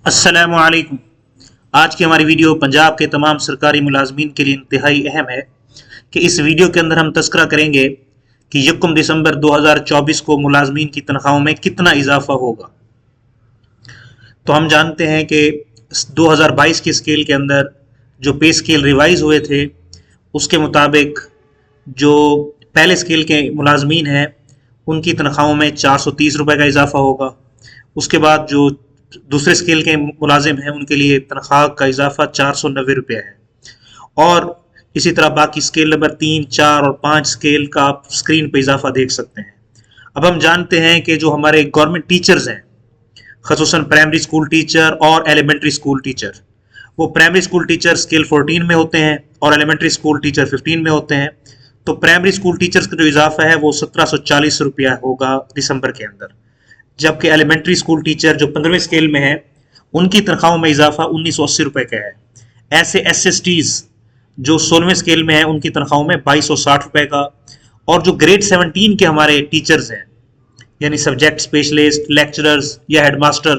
अस्सलामु अलैकुम। आज की हमारी वीडियो पंजाब के तमाम सरकारी मुलाजमीन के लिए इंतहाई अहम है कि इस वीडियो के अंदर हम तस्करा करेंगे कि 1 दिसंबर 2024 को मुलाजमीन की तनख्वाहों में कितना इजाफा होगा। तो हम जानते हैं कि 2022 की स्केल के अंदर जो पे स्केल रिवाइज हुए थे उसके मुताबिक जो पहले स्केल के मुलाजमीन हैं उनकी तनख्वाहों में 430 रुपये का इजाफा होगा। उसके बाद जो दूसरे स्केल के मुलाजिम हैं उनके लिए तनख्वाह का इजाफा 490 रुपये है। और इसी तरह बाकी स्केल नंबर 3, 4 और 5 स्केल का आप स्क्रीन पर इजाफा देख सकते हैं। अब हम जानते हैं कि जो हमारे गवर्नमेंट टीचर्स हैं, खसूसन प्राइमरी स्कूल टीचर और एलिमेंट्री स्कूल टीचर, वो प्राइमरी स्कूल टीचर स्केल 14 में होते हैं और एलिमेंट्री स्कूल टीचर 15 में होते हैं। तो प्राइमरी स्कूल टीचर्स का जो इजाफा है वो 1740 रुपया होगा दिसंबर के अंदर, जबकि एलिमेंट्री स्कूल टीचर जो 15वें स्केल में है उनकी तनख्वाहों में इजाफा 1980 रुपये का है। ऐसे SSTs जो 16वें स्केल में है उनकी तनख्वाहों में 2260 रुपये का। और जो ग्रेड 17 के हमारे टीचर्स हैं यानी सब्जेक्ट स्पेशलिस्ट, लेक्चरर्स या हेडमास्टर,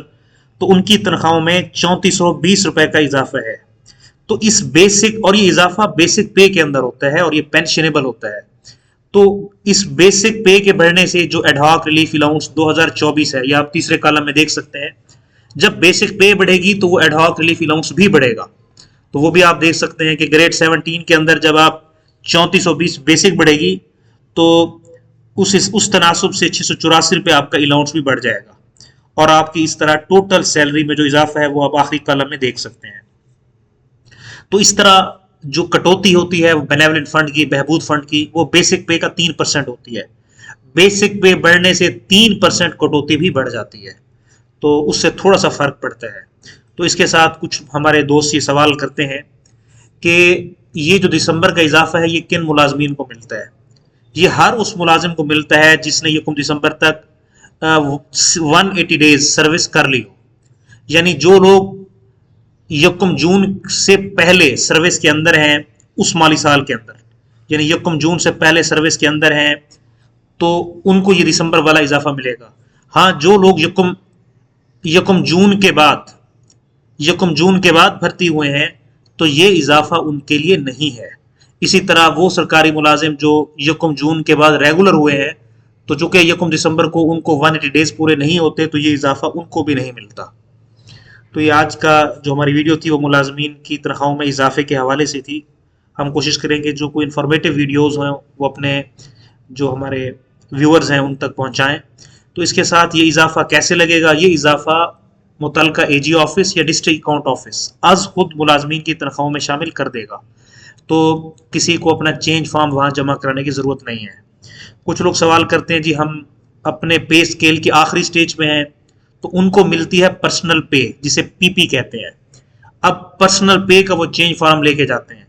तो उनकी तनख्वाहों में 3420 रुपये का इजाफा है। तो इस बेसिक, और ये इजाफा बेसिक पे के अंदर होता है और ये पेंशनेबल होता है। तो इस बेसिक पे के बढ़ने से जो एडहॉक रिलीफ अलाउंस 2024 है, या आप तीसरे कॉलम में देख सकते हैं, जब बेसिक पे बढ़ेगी तो वो एडहॉक रिलीफ अलाउंस भी बढ़ेगा। तो वो भी आप देख सकते हैं कि ग्रेड 17 के अंदर जब आप 3420 बेसिक बढ़ेगी तो उस तनासब से 684 रुपये आपका अलाउंस भी बढ़ जाएगा। और आपकी इस तरह टोटल सैलरी में जो इजाफा है वो आप आखिरी कॉलम में देख सकते हैं। तो इस तरह जो कटौती होती है वो बेनेवलेंट फंड की, बहबूद फंड की, वो बेसिक पे का 3% होती है। बेसिक पे बढ़ने से 3% कटौती भी बढ़ जाती है, तो उससे थोड़ा सा फर्क पड़ता है। तो इसके साथ कुछ हमारे दोस्त ये सवाल करते हैं कि ये जो दिसंबर का इजाफा है ये किन मुलाजमीन को मिलता है। ये हर उस मुलाजिम को मिलता है जिसने 1 दिसंबर तक 180 डेज सर्विस कर ली हो। यानी जो लोग 1 जून से पहले सर्विस के अंदर हैं उस माली साल के अंदर, यानी 1 जून से पहले सर्विस के अंदर हैं, तो उनको ये दिसंबर वाला इजाफा मिलेगा। हाँ, जो लोग 1 जून के बाद भर्ती हुए हैं तो ये इजाफा उनके लिए नहीं है। इसी तरह वो सरकारी मुलाजिम जो 1 जून के बाद रेगुलर हुए हैं, तो चूंकि 1 दिसंबर को उनको 180 डेज पूरे नहीं होते तो ये इजाफा उनको भी नहीं मिलता। तो ये आज का जो हमारी वीडियो थी वो मुलाजमीन की तनख्वाहों में इजाफे के हवाले से थी। हम कोशिश करेंगे जो कोई इन्फॉर्मेटिव वीडियोज़ हैं वो अपने जो हमारे व्यूअर्स हैं उन तक पहुँचाएँ। तो इसके साथ ये इजाफा कैसे लगेगा, ये इजाफा मुतलका AG ऑफिस या डिस्ट्रिक्ट अकाउंट ऑफिस आज खुद मुलाजमीन की तनख्वाहों में शामिल कर देगा। तो किसी को अपना चेंज फॉर्म वहाँ जमा कराने की ज़रूरत नहीं है। कुछ लोग सवाल करते हैं जी हम अपने पे स्केल की आखिरी स्टेज में हैं तो उनको मिलती है पर्सनल पे, जिसे PP कहते हैं। अब पर्सनल पे का वो चेंज फॉर्म लेके जाते हैं,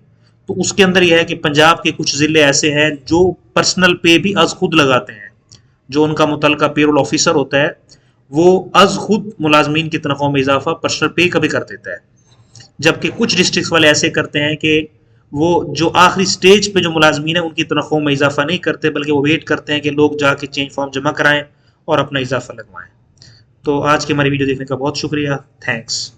तो उसके अंदर यह है कि पंजाब के कुछ ज़िले ऐसे हैं जो पर्सनल पे भी अज खुद लगाते हैं। जो उनका मुतलका पेरोल ऑफिसर होता है वो अज खुद मुलाजमीन की तनख्वाह में इजाफा पर्सनल पे का भी कर देता है। जबकि कुछ डिस्ट्रिक्ट वाले ऐसे करते हैं कि वो जो आखिरी स्टेज पे जो मुलाजमीन है उनकी तनख्वाह में इजाफा नहीं करते, बल्कि वो वेट करते हैं कि लोग जाके चेंज फॉर्म जमा कराएं और अपना इजाफा लगवाएं। तो आज की हमारी वीडियो देखने का बहुत शुक्रिया। थैंक्स।